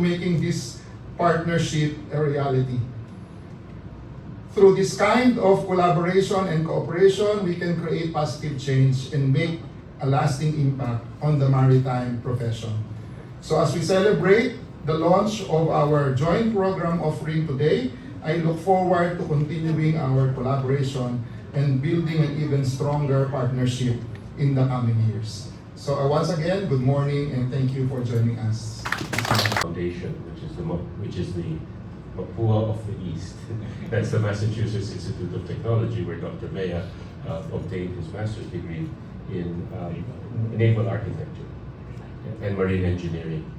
making this partnership a reality. Through this kind of collaboration and cooperation, we can create positive change and make a lasting impact on the maritime profession. So as we celebrate the launch of our joint program offering today, I look forward to continuing our collaboration and building an even stronger partnership in the coming years. So once again, good morning and thank you for joining us. Foundation, which is the Mapúa of the East. That's the Massachusetts Institute of Technology, where Dr. Vea obtained his master's degree in naval architecture and marine engineering.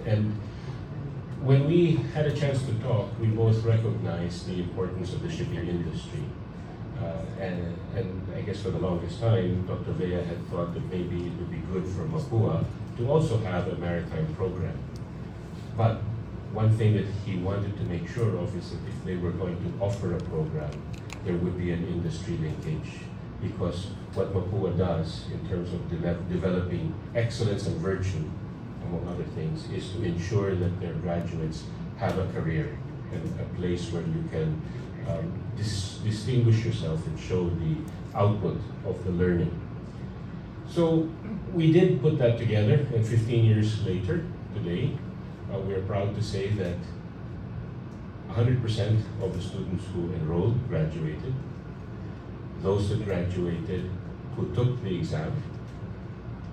And when we had a chance to talk, we both recognized the importance of the shipping industry. And I guess for the longest time, Dr. Vea had thought that maybe it would be good for Mapúa to also have a maritime program. But one thing that he wanted to make sure of is that if they were going to offer a program, there would be an industry linkage. Because what Mapúa does in terms of developing excellence and virtue, among other things, is to ensure that their graduates have a career and a place where you can distinguish yourself and show the output of the learning. So we did put that together, and 15 years later, today, we are proud to say that 100% of the students who enrolled graduated. Those that graduated who took the exam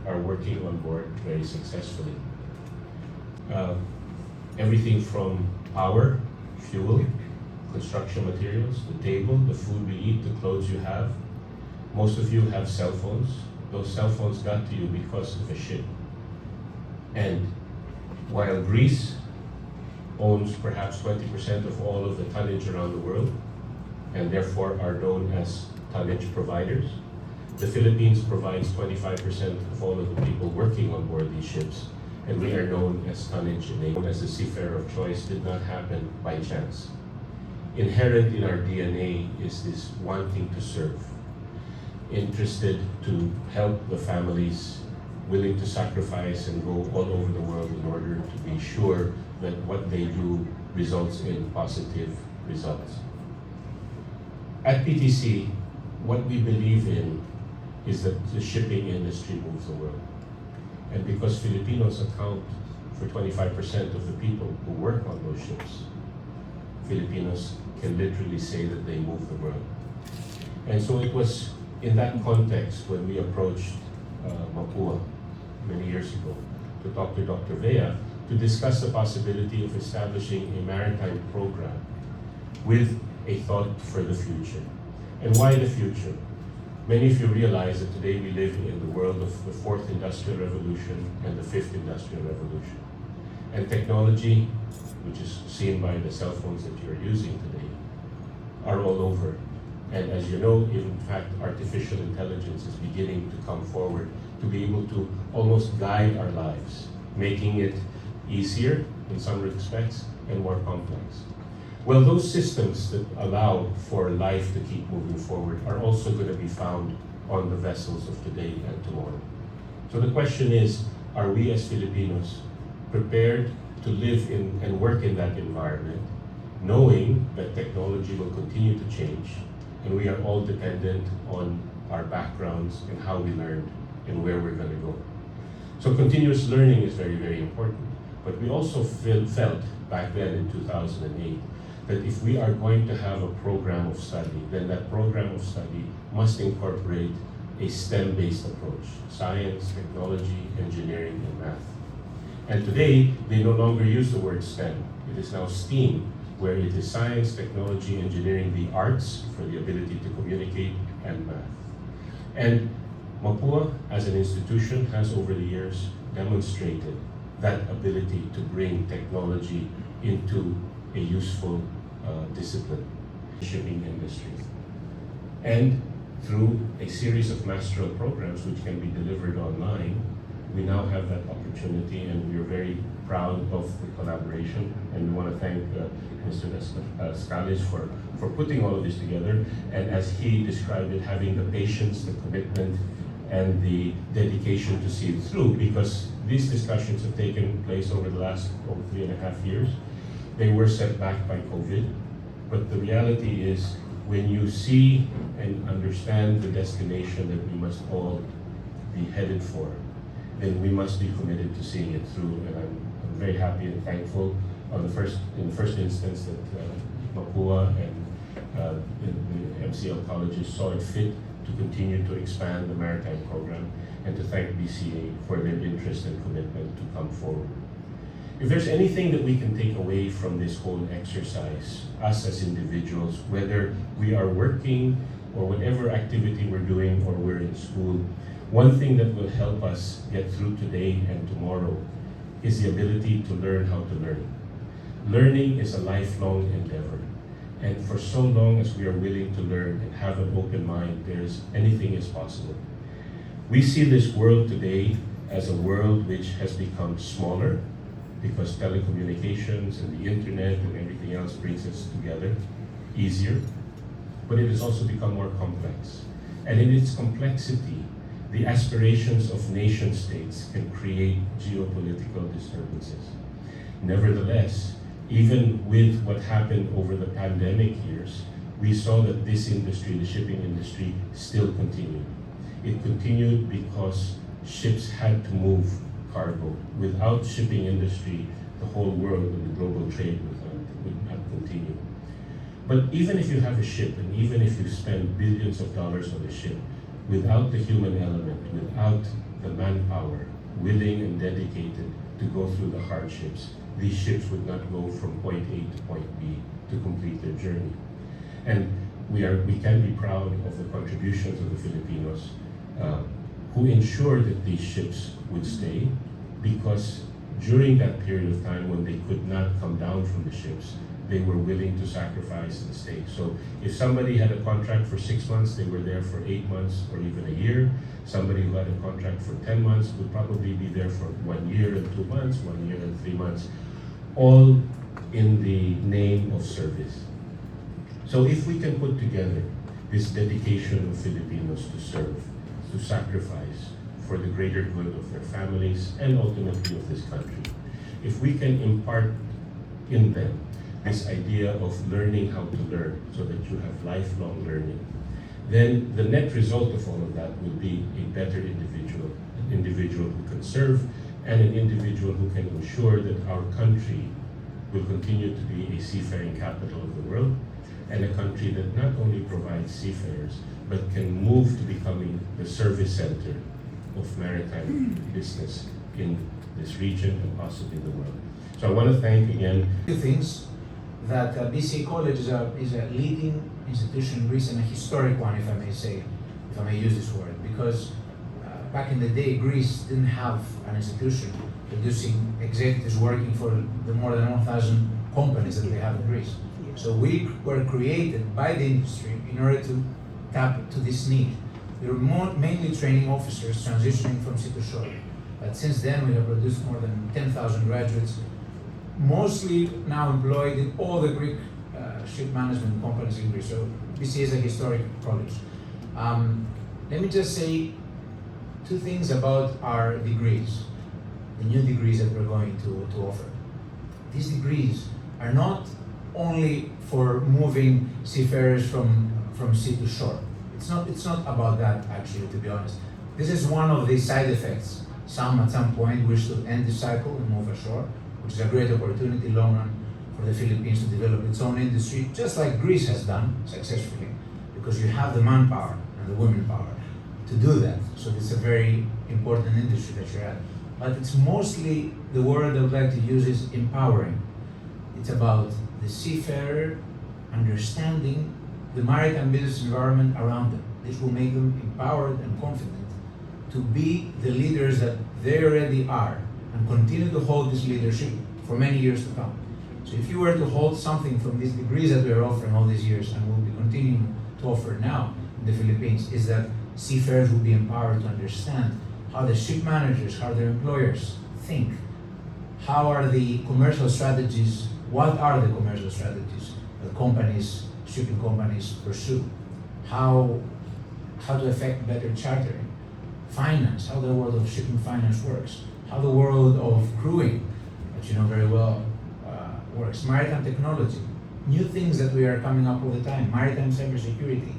are working on board very successfully. Everything from power, fuel, construction materials, the table, the food we eat, the clothes you have. Most of you have cell phones. Those cell phones got to you because of a ship. And while Greece owns perhaps 20% of all of the tonnage around the world, and therefore are known as tonnage providers, the Philippines provides 25% of all of the people working on board these ships, and we are known as tonnage enabled. As a seafarer of choice did not happen by chance. Inherent in our DNA is this wanting to serve, interested to help the families, willing to sacrifice and go all over the world in order to be sure that what they do results in positive results. At PTC, what we believe in is that the shipping industry moves the world. And because Filipinos account for 25% of the people who work on those ships, Filipinos can literally say that they move the world. And so it was in that context when we approached Mapúa many years ago to talk to Dr. Vea to discuss the possibility of establishing a maritime program with a thought for the future. And why the future? Many of you realize that today we live in the world of the 4th Industrial Revolution and the 5th Industrial Revolution. And technology, which is seen by the cell phones that you're using today, are all over. And as you know, in fact, artificial intelligence is beginning to come forward to be able to almost guide our lives, making it easier in some respects and more complex. Well, those systems that allow for life to keep moving forward are also going to be found on the vessels of today and tomorrow. So the question is, are we as Filipinos prepared to live in and work in that environment, knowing that technology will continue to change, and we are all dependent on our backgrounds and how we learned and where we're going to go. So continuous learning is very, very important. But we also felt back then in 2008 that if we are going to have a program of study, then that program of study must incorporate a STEM-based approach: science, technology, engineering, and math. And today, they no longer use the word STEM. It is now STEAM, where it is science, technology, engineering, the arts for the ability to communicate, and math. And Mapúa, as an institution, has over the years demonstrated that ability to bring technology into a useful discipline, shipping industry. And through a series of masteral programs which can be delivered online, we now have that opportunity, and we are very proud of the collaboration. And we want to thank Mr. Daskalakis for putting all of this together. And as he described it, having the patience, the commitment, and the dedication to see it through, because these discussions have taken place over the last 3.5 years. They were set back by COVID, but the reality is when you see and understand the destination that we must all be headed for, then we must be committed to seeing it through. And I'm very happy and thankful in the first instance that Mapúa and the MCL colleges saw it fit to continue to expand the maritime program, and to thank BCA for their interest and commitment to come forward. If there's anything that we can take away from this whole exercise, us as individuals, whether we are working or whatever activity we're doing or we're in school, one thing that will help us get through today and tomorrow is the ability to learn how to learn. Learning is a lifelong endeavor. And for so long as we are willing to learn and have an open mind, anything is possible. We see this world today as a world which has become smaller because telecommunications and the internet and everything else brings us together easier, but it has also become more complex. And in its complexity, the aspirations of nation states can create geopolitical disturbances. Nevertheless, even with what happened over the pandemic years, we saw that this industry, the shipping industry, still continued. It continued because ships had to move cargo. Without shipping industry, the whole world and the global trade would not continue. But even if you have a ship, and even if you spend billions of dollars on a ship, without the human element, without the manpower willing and dedicated to go through the hardships, these ships would not go from point A to point B to complete their journey. And we can be proud of the contributions of the Filipinos who ensured that these ships would stay, because during that period of time when they could not come down from the ships, they were willing to sacrifice and stay. So if somebody had a contract for 6 months, they were there for 8 months or even a year. Somebody who had a contract for 10 months would probably be there for 1 year and 2 months, 1 year and 3 months, all in the name of service. So if we can put together this dedication of Filipinos to serve, to sacrifice for the greater good of their families and ultimately of this country, if we can impart in them this idea of learning how to learn so that you have lifelong learning, then the net result of all of that will be a better individual, an individual who can serve, and an individual who can ensure that our country will continue to be a seafaring capital of the world, and a country that not only provides seafarers, but can move to becoming the service center of maritime business in this region and possibly the world. So I want to thank again. Two things, that BCA College is a leading institution in Greece, and a historic one, if I may say, if I may use this word, because back in the day, Greece didn't have an institution producing executives working for the more than 1,000 companies that they have in Greece. So we were created by the industry in order to tap to this need. We were mainly training officers transitioning from sea to shore. But since then, we have produced more than 10,000 graduates, mostly now employed in all the Greek ship management companies in Greece. So BCA is a historic college. Let me just say two things about our degrees, the new degrees that we're going to offer. These degrees are not only for moving seafarers from sea to shore. It's not about that, actually, to be honest. This is one of the side effects. Some at some point wish to end the cycle and move ashore, which is a great opportunity long run for the Philippines to develop its own industry, just like Greece has done successfully, because you have the manpower and the women power to do that. So it's a very important industry that you're at. But it's mostly, the word I would like to use is empowering. It's about the seafarer understanding the maritime business environment around them. This will make them empowered and confident to be the leaders that they already are, and continue to hold this leadership for many years to come. So if you were to hold something from these degrees that we are offering all these years, and will be continuing to offer now in the Philippines, is that seafarers will be empowered to understand how the ship managers, how their employers think, how are the commercial strategies, what are the commercial strategies that companies, shipping companies pursue, how to affect better chartering, finance, how the world of shipping finance works, how the world of crewing, that you know very well, works, maritime technology, new things that we are coming up all the time, maritime cybersecurity,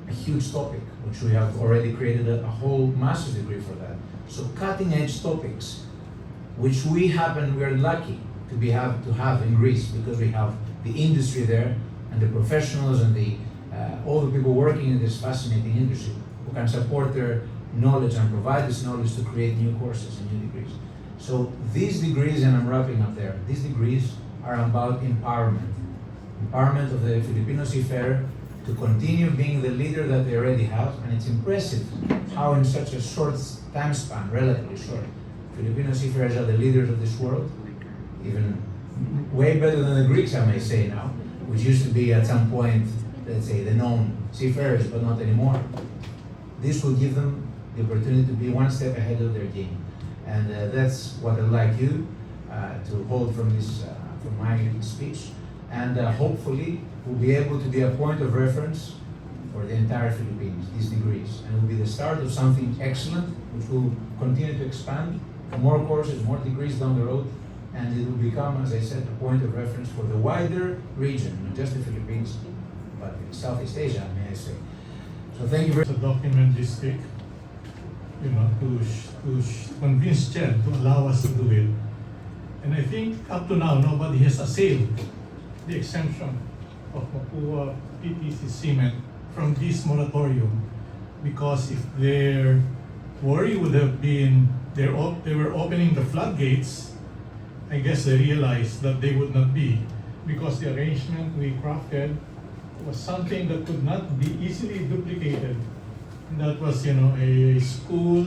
a huge topic, which we have already created a whole master's degree for that. So cutting edge topics, which we are lucky to have in Greece, because we have the industry there and the professionals and all the people working in this fascinating industry who can support their knowledge and provide this knowledge to create new courses and new degrees. So these degrees, and I'm wrapping up there, these degrees are about empowerment. Empowerment of the Filipino seafarer to continue being the leader that they already have, and it's impressive how in such a short time span, relatively short, Filipino seafarers are the leaders of this world, even way better than the Greeks, I may say now, which used to be at some point, let's say, the known seafarers, but not anymore. This will give them the opportunity to be one step ahead of their game. And that's what I'd like you to hold from my speech. And hopefully we'll be able to be a point of reference for the entire Philippines, these degrees. And it will be the start of something excellent, which will continue to expand, more courses, more degrees down the road, and it will become, as I said, a point of reference for the wider region, not just the Philippines, but Southeast Asia, may I say. So thank you very To document this week, you know, to convince Chen to allow us to do it. And I think up to now, nobody has assailed the exemption of Mapúa PTC cement from this moratorium, because if their worry would have been they were opening the floodgates, I guess they realized that they would not be, because the arrangement we crafted was something that could not be easily duplicated. And that was, you know, a school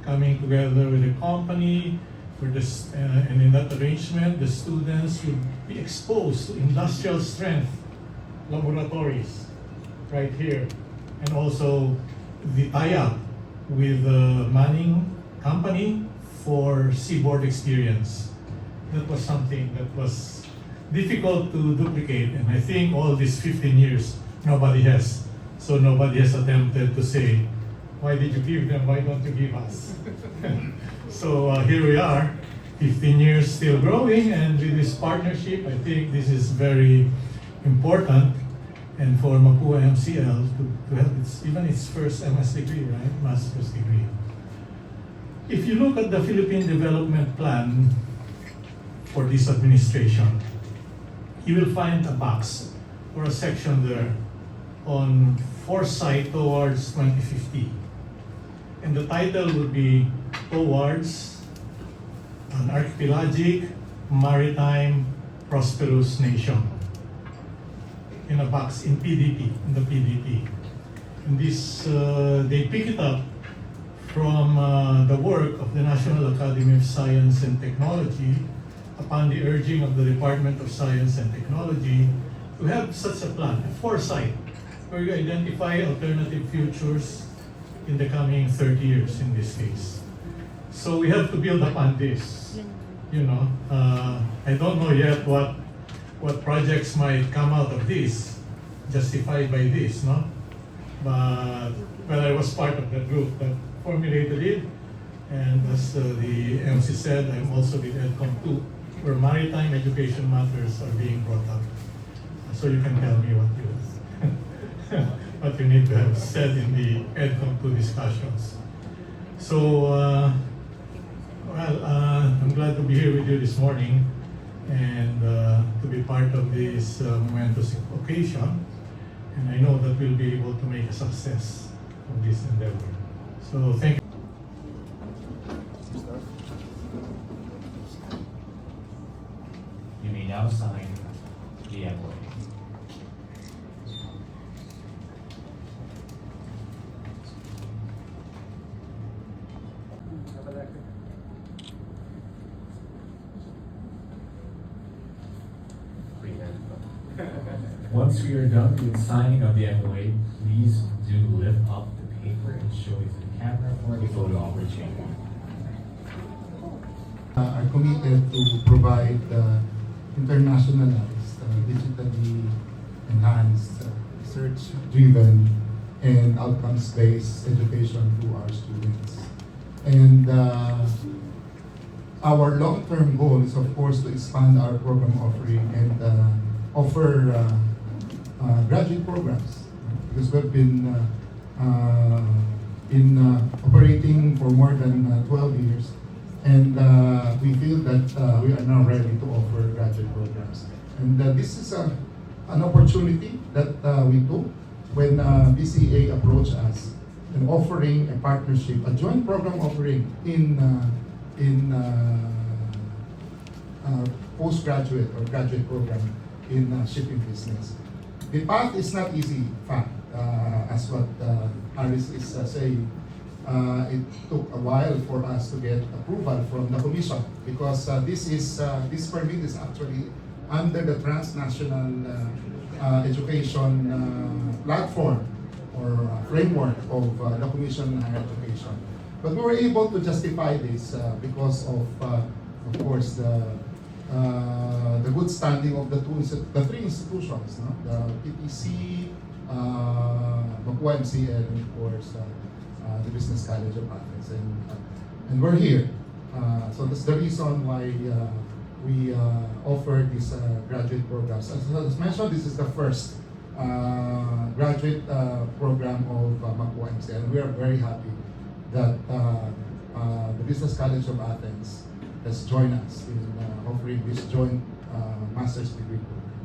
coming together with a company for this, and in that arrangement, the students would be exposed to industrial strength laboratories right here, and also the tie-up with the Manning company for seaboard experience. That was something that was difficult to duplicate, and I think all these 15 years, nobody has. So nobody has attempted to say, why did you give them, why don't you give us? So here we are, 15 years still growing, and with this partnership, I think this is very important, and for Mapúa MCL to have even its first MS degree, right? Master's degree. If you look at the Philippine Development Plan for this administration, you will find a box or a section there on foresight towards 2050. And the title would be Towards an Archipelagic, Maritime, Prosperous Nation. In a box in PDP, in the PDP. And this, they pick it up from the work of the National Academy of Science and Technology upon the urging of the Department of Science and Technology to have such a plan, a foresight, where you identify alternative futures in the coming 30 years in this case. So we have to build upon this. You know, I don't know yet what projects might come out of this, justified by this, no? But I was part of that group that formulated it, and as the MC said, I'm also with EDCOM 2, where maritime education matters are being brought up. So you can tell me what you need to have said in the EDCOM 2 discussions. So, I'm glad to be here with you this morning and to be part of this momentous occasion. And I know that we'll be able to make a success of this endeavor. So thank you. You may now sign the MOA. Once we are done with signing of the MOA, please do lift up the paper and show it to the camera for the photo opportunity. Are committed to provide internationalized, digitally enhanced, research-driven and outcomes-based education to our students. And our long-term goal is, of course, to expand our program offering and offer graduate programs, because we've been operating for more than 12 years, and we feel that we are now ready to offer graduate programs. And this is an opportunity that we took when BCA approached us and offering a partnership, a joint program offering in postgraduate or graduate program in shipping business. The path is not easy, in fact, as what Harris is saying. It took a while for us to get approval from the commission, because this permit is actually under the transnational education platform or framework of the Commission on Higher Education. But we were able to justify this because of course, the good standing of the three institutions, no? The PPC, Mapúa, and of course the Business College of Athens, and we're here. So that's the reason why we offer these graduate programs. As mentioned, this is the first graduate program of Mapúa, and we are very happy that the Business College of Athens has joined us in offering this joint master's degree program.